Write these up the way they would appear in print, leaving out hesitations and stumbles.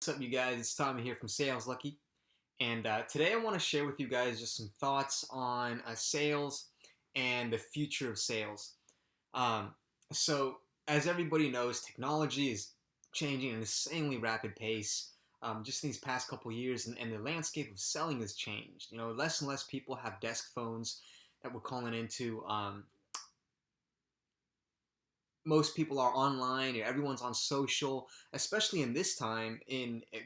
What's up, you guys? It's Tommy here from Saleslucky, and today I want to share with you guys just some thoughts on sales and the future of sales. Um, so, as everybody knows, technology is changing at an insanely rapid pace. Just in these past couple years, and the landscape of selling has changed. Less and less people have desk phones that we're calling into. Most people are online, everyone's on social, especially in this time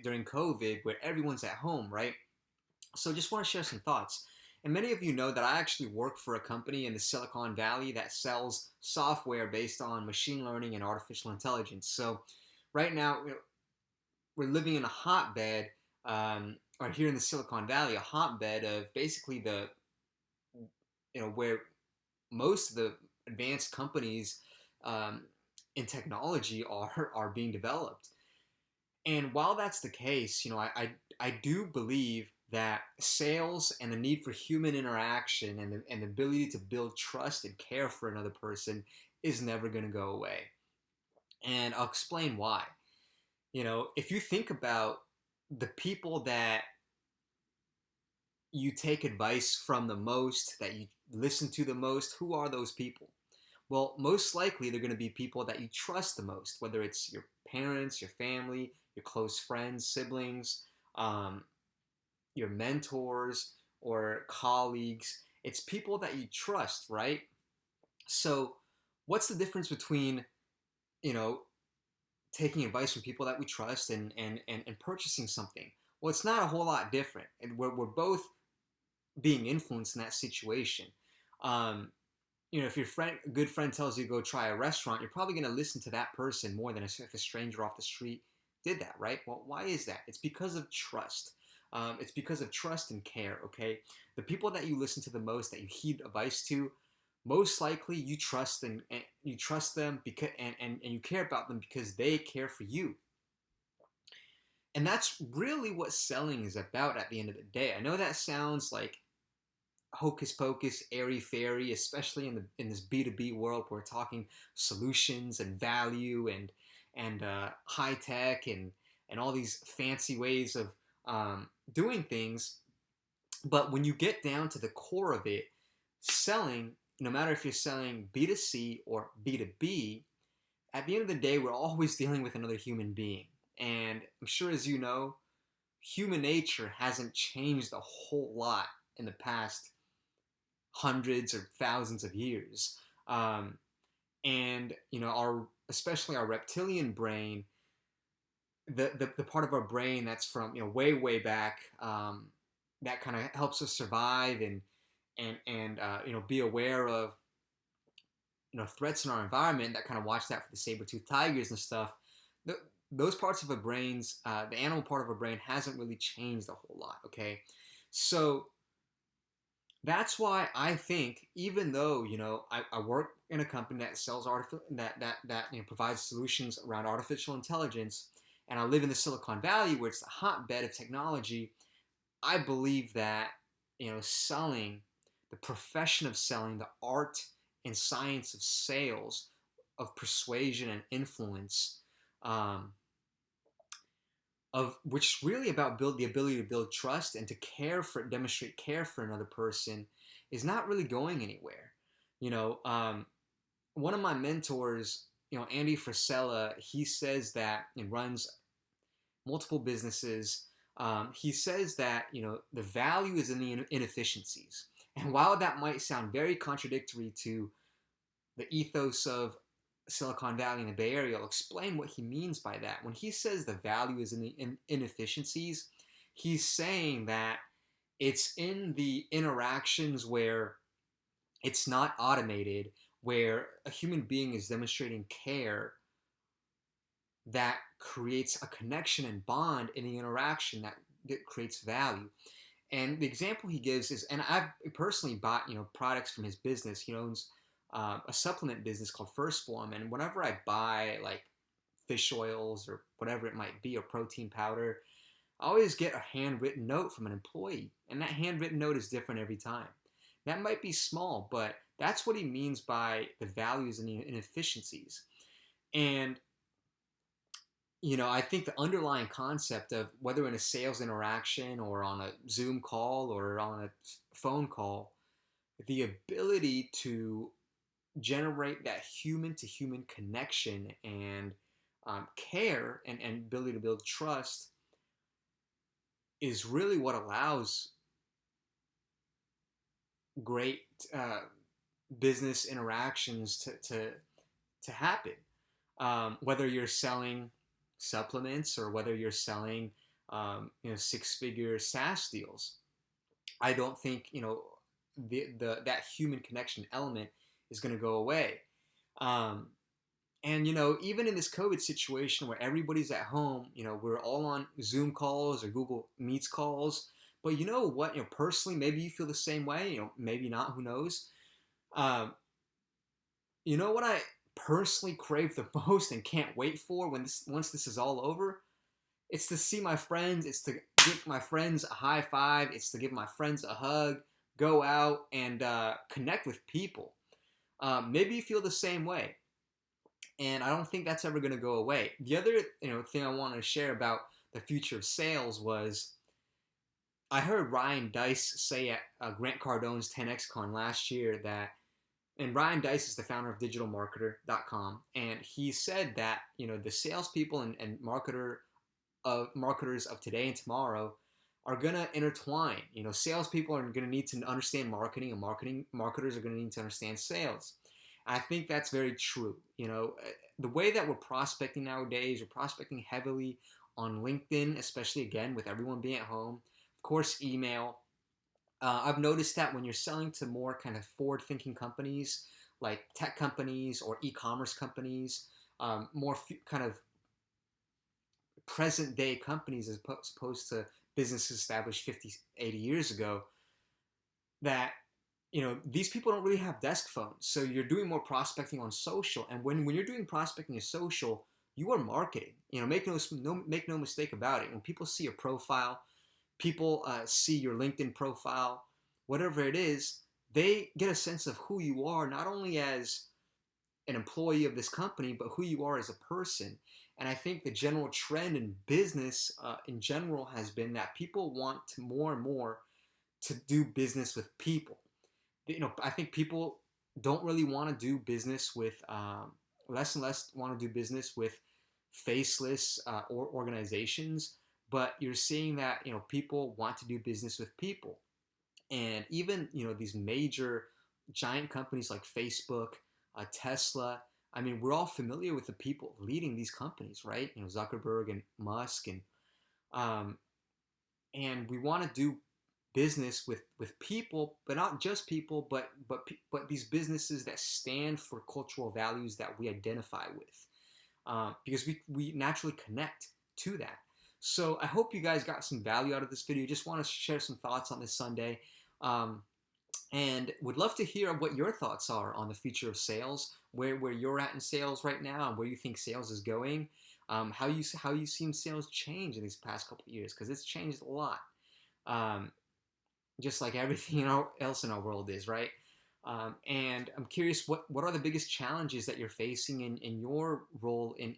during COVID where everyone's at home, right? So just want to share some thoughts. And many of you know that I actually work for a company in the Silicon Valley that sells software based on machine learning and artificial intelligence. So right now, we're living in a hotbed, or here in the Silicon Valley, a hotbed of basically where most of the advanced companies um, in technology are being developed. And while that's the case, I do believe that sales and the need for human interaction and the ability to build trust and care for another person is never going to go away. And I'll explain why. If you think about the people that you take advice from the most, that you listen to the most, who are those people? Well, most likely they're going to be people that you trust the most, whether it's your parents, your family, your close friends, siblings, um, your mentors, or colleagues. It's people that you trust, right? So, what's the difference between, you know, taking advice from people that we trust and purchasing something? Well, it's not a whole lot different. And we're both being influenced in that situation. Um, if your a good friend tells you to go try a restaurant, you're probably going to listen to that person more than if a stranger off the street did that, right? Well, why is that? It's because of trust. It's because of trust and care, okay? The people that you listen to the most, that you heed advice to, most likely you trust and you trust them because and you care about them because they care for you. And that's really what selling is about at the end of the day. I know that sounds like hocus pocus, airy fairy, especially in this B2B world where we're talking solutions and value and high tech and all these fancy ways of doing things. But when you get down to the core of it, selling, no matter if you're selling B2C or B2B, at the end of the day, we're always dealing with another human being. And I'm sure, as you know, human nature hasn't changed a whole lot in the past hundreds or thousands of years. And our especially our reptilian brain, the part of our brain that's from way back, that kind of helps us survive and be aware of threats in our environment, that kind of watch that for the saber-toothed tigers and stuff. Those parts of our brains, the animal part of our brain, hasn't really changed a whole lot. Okay, so that's why I think, even though I work in a company that sells provides solutions around artificial intelligence, and I live in the Silicon Valley where it's the hotbed of technology, I believe that selling, the profession of selling, the art and science of sales, of persuasion and influence, of which is really about the ability to build trust and to demonstrate care for another person, is not really going anywhere. One of my mentors, Andy Frisella, he says that, and runs multiple businesses. He says that the value is in the inefficiencies. And while that might sound very contradictory to the ethos of Silicon Valley and the Bay Area, I'll explain what he means by that. When he says the value is in the inefficiencies, he's saying that it's in the interactions where it's not automated, where a human being is demonstrating care, that creates a connection and bond in the interaction that creates value. And the example he gives is, and I've personally bought products from his business. He owns a supplement business called First Form, and whenever I buy like fish oils or whatever it might be, or protein powder, I always get a handwritten note from an employee, and that handwritten note is different every time. That might be small, but that's what he means by the values and the inefficiencies. And I think the underlying concept of whether in a sales interaction or on a Zoom call or on a phone call, the ability to generate that human to human connection and care and ability to build trust is really what allows great uh, business interactions to happen. Whether you're selling supplements or whether you're selling six-figure SaaS deals, I don't think the that human connection element is going to go away. Um, and even in this COVID situation where everybody's at home, we're all on Zoom calls or Google Meets calls. But you know what? Personally, maybe you feel the same way. Maybe not. Who knows? Um, you know what I personally crave the most and can't wait for once this is all over? It's to see my friends. It's to give my friends a high five. It's to give my friends a hug. Go out and connect with people. Maybe you feel the same way, and I don't think that's ever going to go away. The other thing I wanted to share about the future of sales was I heard Ryan Dice say at Grant Cardone's 10X Con last year that, and Ryan Dice is the founder of digitalmarketer.com, and he said that the salespeople and marketers of today and tomorrow are gonna intertwine. Salespeople are gonna need to understand marketing, and marketers are gonna need to understand sales. I think that's very true. The way that we're prospecting nowadays, we're prospecting heavily on LinkedIn, especially again with everyone being at home. Of course, email. I've noticed that when you're selling to more kind of forward-thinking companies, like tech companies or e-commerce companies, more kind of present-day companies as opposed to businesses established 50, 80 years ago, that these people don't really have desk phones. So you're doing more prospecting on social, and when you're doing prospecting on social, you are marketing. Make no mistake about it. When people see your profile, people see your LinkedIn profile, whatever it is, they get a sense of who you are, not only as an employee of this company, but who you are as a person. And I think the general trend in business in general has been that people want to more and more to do business with people. I think people don't really want to do business with less and less want to do business with faceless or organizations. But you're seeing that people want to do business with people, and even these major giant companies like Facebook, Tesla. I mean, we're all familiar with the people leading these companies, right? Zuckerberg and Musk, um, and we want to do business with people, but not just people, but these businesses that stand for cultural values that we identify with, because we naturally connect to that. So I hope you guys got some value out of this video. Just want to share some thoughts on this Sunday. Um, and would love to hear what your thoughts are on the future of sales, where you're at in sales right now, and where you think sales is going. How you seen sales change in these past couple of years, because it's changed a lot. Um, just like everything else in our world is, right? And I'm curious, what are the biggest challenges that you're facing in your role in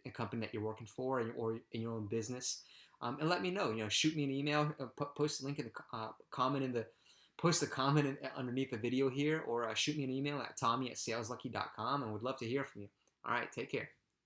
a company that you're working for, or in your own business? And let me know. Shoot me an email, post a link in the comment in the post a comment underneath the video here, or shoot me an email at tommy@saleslucky.com, and would love to hear from you. All right, take care.